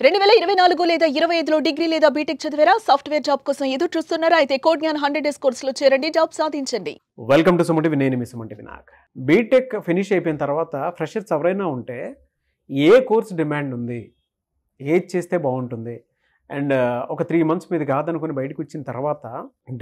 2024 లేదా 25లో డిగ్రీ లేదా బీటెక్ చదివారా? సాఫ్ట్‌వేర్ జాబ్ కోసం ఎదురు చూస్తున్నారా? అయితే కోడ్ జ్ఞాన్ 100 డేస్ కోర్సులో చేరండి, జాబ్ సాధించండి. Welcome to Suman TV. నేను మీ సుమన్ టీవీ. బీటెక్ ఫినిష్ అయిపోయిన తర్వాత ఫ్రెషర్స్ ఎవరైనా ఉంటే ఏ కోర్స్ డిమాండ్ ఉంది, ఏది చేస్తే బాగుంటుంది, అండ్ ఒక 3 months మీది కాదనుకుని బయటకు వచ్చిన తర్వాత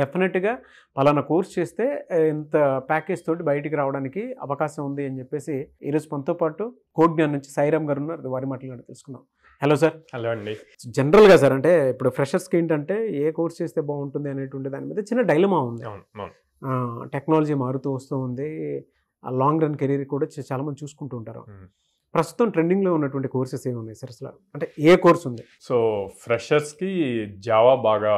డెఫినెట్గా పలానా కోర్స్ చేస్తే ఇంత ప్యాకేజ్ తోటి బయటికి రావడానికి అవకాశం ఉంది అని చెప్పేసి ఈరోజు మనతో పాటు కోడ్ జ్ఞాన్ నుంచి సాయిరామ్ గారు ఉన్నారు. వారి మాటలు తెలుసుకుందాం. Hello sir. హలో అండి. జనరల్గా సార్, అంటే ఇప్పుడు ఫ్రెషర్స్కి ఏంటంటే ఏ కోర్స్ చేస్తే బాగుంటుంది అనేటువంటి దాని మీద చిన్న డైలమా ఉంది. టెక్నాలజీ మారుతూ వస్తూ ఉంది, లాంగ్ రన్ కెరీర్ కూడా చాలామంది చూసుకుంటూ ఉంటారు. ప్రస్తుతం ట్రెండింగ్లో ఉన్నటువంటి కోర్సెస్ ఏమున్నాయి సార్ అసలు? అంటే ఏ కోర్స్ ఉంది? సో ఫ్రెషర్స్కి జావా బాగా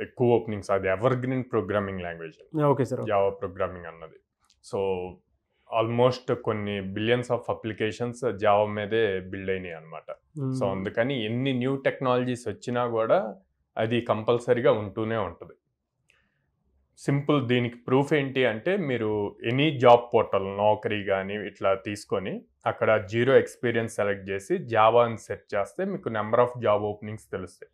ఎక్కువ ఓపెనింగ్స్, అది ever green programming language. Okay sir. Java programming అన్నది సో ఆల్మోస్ట్ కొన్ని బిలియన్స్ ఆఫ్ అప్లికేషన్స్ జావా మీదే బిల్డ్ అయినాయి అనమాట. సో అందుకని ఎన్ని న్యూ టెక్నాలజీస్ వచ్చినా కూడా అది కంపల్సరీగా ఉంటూనే ఉంటుంది. సింపుల్ దీనికి ప్రూఫ్ ఏంటి అంటే, మీరు ఎనీ జాబ్ పోర్టల్ నౌకరీ కానీ ఇట్లా తీసుకొని అక్కడ 0 ఎక్స్పీరియన్స్ సెలెక్ట్ చేసి జావా అని సెర్చ్ చేస్తే మీకు నెంబర్ ఆఫ్ జాబ్ ఓపెనింగ్స్ తెలుస్తాయి.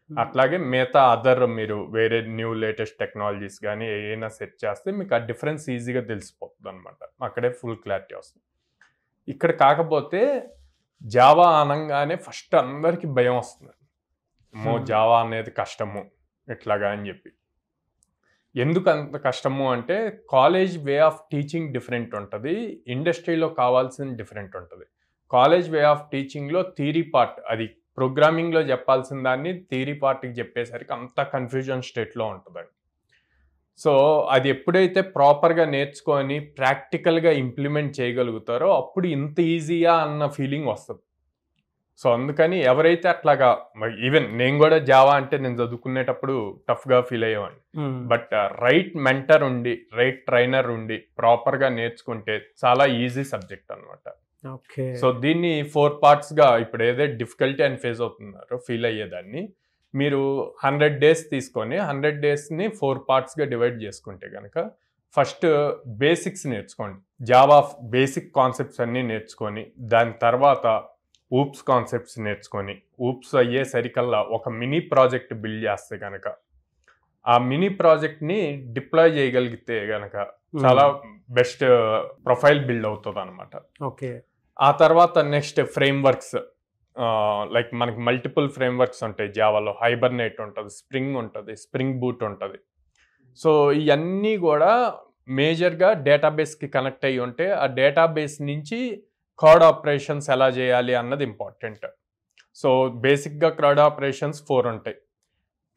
అట్లాగే మిగతా అదర్ మీరు వేరే న్యూ లేటెస్ట్ టెక్నాలజీస్ కానీ ఏదైనా సెర్చ్ చేస్తే మీకు ఆ డిఫరెన్స్ ఈజీగా తెలిసిపోతుంది అనమాట. అక్కడే ఫుల్ క్లారిటీ వస్తుంది. ఇక్కడ కాకపోతే జావా అనగానే ఫస్ట్ అందరికీ భయం వస్తుంది, జావా అనేది కష్టము ఇట్లాగా అని చెప్పి. ఎందుకు అంత కష్టము అంటే, college way of teaching different ఉంటుంది, ఇండస్ట్రీలో కావాల్సిన డిఫరెంట్ ఉంటుంది. కాలేజ్ వే ఆఫ్ టీచింగ్లో థియరీ పార్ట్, అది ప్రోగ్రామింగ్లో చెప్పాల్సిన దాన్ని థియరీ పార్ట్కి చెప్పేసరికి అంత కన్ఫ్యూజన్ స్టేట్లో ఉంటుందండి. సో అది ఎప్పుడైతే ప్రాపర్గా నేర్చుకొని ప్రాక్టికల్గా ఇంప్లిమెంట్ చేయగలుగుతారో అప్పుడు ఇంత ఈజీయా అన్న ఫీలింగ్ వస్తుంది. సో అందుకని ఎవరైతే అట్లాగా, ఈవెన్ నేను కూడా జావా అంటే నేను చదువుకునేటప్పుడు టఫ్గా ఫీల్ అయ్యేవాడిని. బట్ రైట్ మెంటర్ ఉండి, రైట్ ట్రైనర్ ఉండి ప్రాపర్గా నేర్చుకుంటే చాలా ఈజీ సబ్జెక్ట్ అనమాట. సో దీన్ని 4 partsగా, ఇప్పుడు ఏదైతే డిఫికల్టీ అని ఫేస్ అవుతున్నారో ఫీల్ అయ్యేదాన్ని మీరు 100 days తీసుకొని 100 daysని 4 partsగా డివైడ్ చేసుకుంటే కనుక, ఫస్ట్ బేసిక్స్ నేర్చుకోండి. జావా బేసిక్ కాన్సెప్ట్స్ అన్నీ నేర్చుకొని దాని తర్వాత ఊప్స్ కాన్సెప్ట్స్ నేర్చుకొని, ఊప్స్ అయ్యేసరికల్లా ఒక మినీ ప్రాజెక్ట్ బిల్డ్ చేస్తే కనుక, ఆ మినీ ప్రాజెక్ట్ని డిప్లాయ్ చేయగలిగితే కనుక చాలా బెస్ట్ ప్రొఫైల్ బిల్డ్ అవుతుంది అనమాట. ఓకే. ఆ తర్వాత నెక్స్ట్ ఫ్రేమ్వర్క్స్, లైక్ మనకి మల్టిపుల్ ఫ్రేమ్వర్క్స్ ఉంటాయి జావాలో. హైబర్నేట్ ఉంటుంది, స్ప్రింగ్ ఉంటుంది, స్ప్రింగ్ బూట్ ఉంటుంది. సో ఇవన్నీ కూడా మేజర్గా డేటాబేస్కి కనెక్ట్ అయ్యి ఉంటే ఆ డేటాబేస్ నుంచి క్రౌడ్ ఆపరేషన్స్ ఎలా చేయాలి అన్నది ఇంపార్టెంట్. సో బేసిక్గా క్రౌడ్ ఆపరేషన్స్ 4 ఉంటాయి: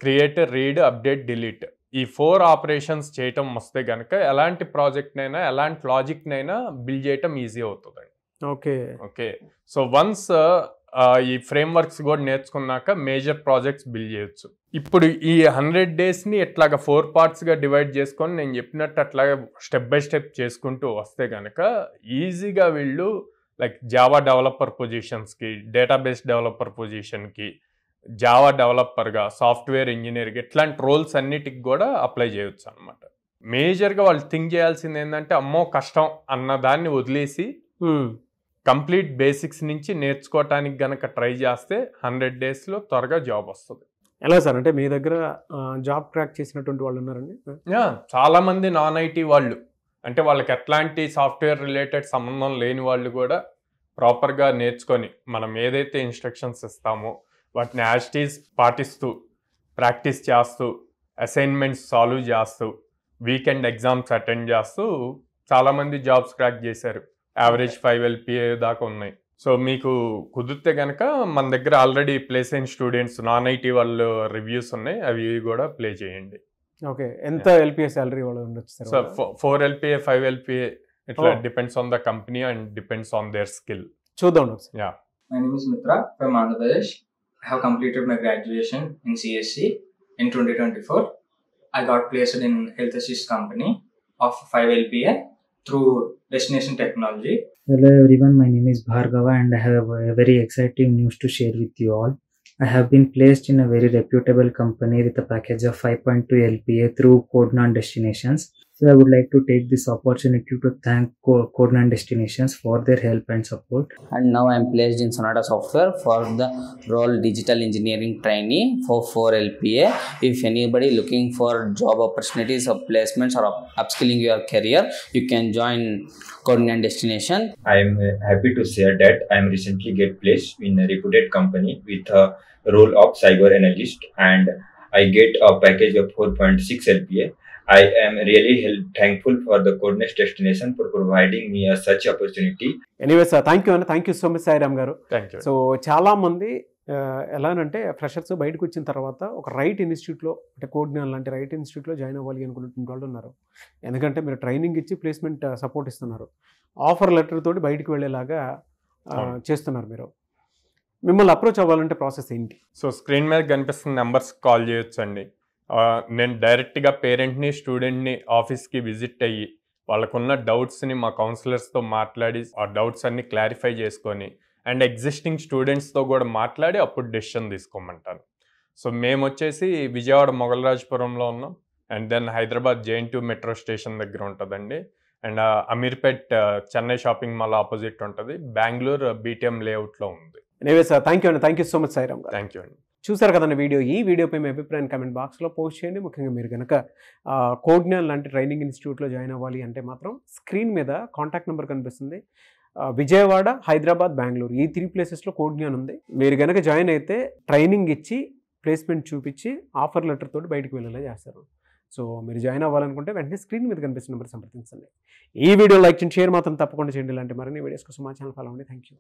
క్రియేట్, రీడ్, అప్డేట్, డిలీట్. ఈ 4 ఆపరేషన్స్ చేయటం వస్తే కనుక ఎలాంటి ప్రాజెక్ట్నైనా ఎలాంటి లాజిక్నైనా బిల్డ్ చేయటం ఈజీ అవుతుందండి. ఓకే. ఓకే. సో వన్స్ ఈ ఫ్రేమ్వర్క్స్ కూడా నేర్చుకున్నాక మేజర్ ప్రాజెక్ట్స్ బిల్డ్ చేయొచ్చు. ఇప్పుడు ఈ 100 daysని ఎట్లాగా 4 partsగా డివైడ్ చేసుకొని నేను చెప్పినట్టు అట్లాగా స్టెప్ బై స్టెప్ చేసుకుంటూ వస్తే కనుక ఈజీగా వీళ్ళు లైక్ జావా డెవలపర్ పొజిషన్స్కి, డేటాబేస్ డెవలపర్ పొజిషన్కి, జావా డెవలపర్గా, సాఫ్ట్వేర్ ఇంజనీర్గా ఇట్లాంటి రోల్స్ అన్నిటికి కూడా అప్లై చేయొచ్చు అనమాట. మేజర్గా వాళ్ళు థింక్ చేయాల్సింది ఏంటంటే, అమ్మో కష్టం అన్న దాన్ని వదిలేసి కంప్లీట్ బేసిక్స్ నుంచి నేర్చుకోవటానికి గనక ట్రై చేస్తే 100 daysలో త్వరగా జాబ్ వస్తుంది. ఎలా సార్? అంటే మీ దగ్గర జాబ్ క్రాక్ చేసినటువంటి వాళ్ళు ఉన్నారండి? చాలామంది నాన్ ఐటీ వాళ్ళు, అంటే వాళ్ళకి ఎట్లాంటి సాఫ్ట్వేర్ రిలేటెడ్ సంబంధం లేని వాళ్ళు కూడా ప్రాపర్గా నేర్చుకొని, మనం ఏదైతే ఇన్స్ట్రక్షన్స్ ఇస్తామో వాటిని యాజ్ ఇట్ ఈజ్ పాటిస్తూ, ప్రాక్టీస్ చేస్తూ, అసైన్మెంట్స్ సాల్వ్ చేస్తూ, వీకెండ్ ఎగ్జామ్స్ అటెండ్ చేస్తూ చాలామంది జాబ్స్ క్రాక్ చేశారు. యావరేజ్ 5 LPA దాకా ఉన్నాయి. సో మీకు కుదిరితే కనుక మన దగ్గర ఆల్రెడీ ప్లేస్ అయిన స్టూడెంట్స్ నాన్ ఐటీ వాళ్ళు రివ్యూస్ ఉన్నాయి, అవి కూడా ప్లే చేయండి. ఓకే. ఎంత LPA సాలరీ వాళ్ళు ఉండొచ్చు సార్? సో 4 LPA, 5 LPA, ఇట్లా depends on the company and depends on their skill. చూద్దాం. Yeah. My name is Mitra from Andhra Pradesh. I have completed my graduation in CSC in 2024. I got placed in Health Assist company of 5 LPA through Destination Technology. Hello everyone, my name is Bhargava and I have a very exciting news to share with you all. I have been placed in a very reputable company with a package of 5.2 LPA through Code Gnaan Destinations. So I would like to take this opportunity to thank Code9 Destinations for their help and support. And now I am placed in Sonata Software for the role digital engineering trainee for 4 LPA. If anybody looking for job opportunities or placements or upskilling your career, you can join Code9 Destination. I am happy to share that I am recently get placed in a reputed company with a role of cyber analyst, and I get a package of 4.6 LPA. I am really thankful for the Code9 Destination for providing me such opportunity. Anyways thank you అన్న, thank you so much Sairam garu. Thank you. So చాలామంది ఎలానంటే freshers బయటకు వచ్చిన తర్వాత ఒక right ఇన్స్టిట్యూట్లో అంటే కోడ్జ్ఞాన్ లాంటి right ఇన్స్టిట్యూట్లో జాయిన్ అవ్వాలి అనుకునే వాళ్ళు ఉన్నారు. ఎందుకంటే మీరు ట్రైనింగ్ ఇచ్చి ప్లేస్మెంట్ సపోర్ట్ ఇస్తున్నారు, ఆఫర్ లెటర్ తోటి బయటకు వెళ్ళేలాగా చేస్తున్నారు. మీరు మిమ్మల్ని అప్రోచ్ అవ్వాలంటే ప్రాసెస్ ఏంటి? సో స్క్రీన్ మీద కనిపిస్తున్న నెంబర్స్ కాల్ చేయొచ్చండి. నేను డైరెక్ట్గా పేరెంట్ని స్టూడెంట్ని ఆఫీస్కి విజిట్ అయ్యి వాళ్ళకున్న డౌట్స్ని మా కౌన్సిలర్స్తో మాట్లాడి ఆ డౌట్స్ అన్ని క్లారిఫై చేసుకొని అండ్ ఎగ్జిస్టింగ్ స్టూడెంట్స్తో కూడా మాట్లాడి అప్పుడు డెసిషన్ తీసుకోమంటాను. సో మేము వచ్చేసి విజయవాడ మొగలరాజపురంలో ఉన్నాం, and then Hyderabad JNTU metro station దగ్గర ఉంటుందండి, and Ameerpet Chennai shopping mall opposite ఉంటుంది, బెంగళూరు BTM లేఅవుట్లో ఉంది. ఎనీవేస్ థ్యాంక్ యూ అండి, thank you so much Sairam garu. Thank you అండి. చూసారు కదండి వీడియో. ఈ వీడియోపై మీ అభిప్రాయం కామెంట్ బాక్స్లో పోస్ట్ చేయండి. ముఖ్యంగా మీరు కనుక కోడ్జ్ఞాన్ లాంటి ట్రైనింగ్ ఇన్స్టిట్యూట్లో జాయిన్ అవ్వాలి అంటే మాత్రం స్క్రీన్ మీద కాంటాక్ట్ నెంబర్ కనిపిస్తుంది. విజయవాడ, హైదరాబాద్, బెంగళూరు ఈ 3 ప్లేసెస్లో కోడ్జ్ఞాన్ ఉంది. మీరు కనుక జాయిన్ అయితే ట్రైనింగ్ ఇచ్చి ప్లేస్మెంట్ చూపించి ఆఫర్ లెటర్ తోటి బయటకు వెళ్ళేలా చేస్తారు. సో మీరు జాయిన్ అవ్వాలనుకుంటే వెంటనే స్క్రీన్ మీద కనిపిస్తున్న నెంబర్ సంప్రదించండి. ఈ వీడియో లైక్ చేయండి, షేర్ మాత్రం తప్పకుండా చేయండి. ఇలాంటి మరిన్ని వీడియోస్ కోసం మా ఛానల్ ఫాలో అవ్వండి. Thank you.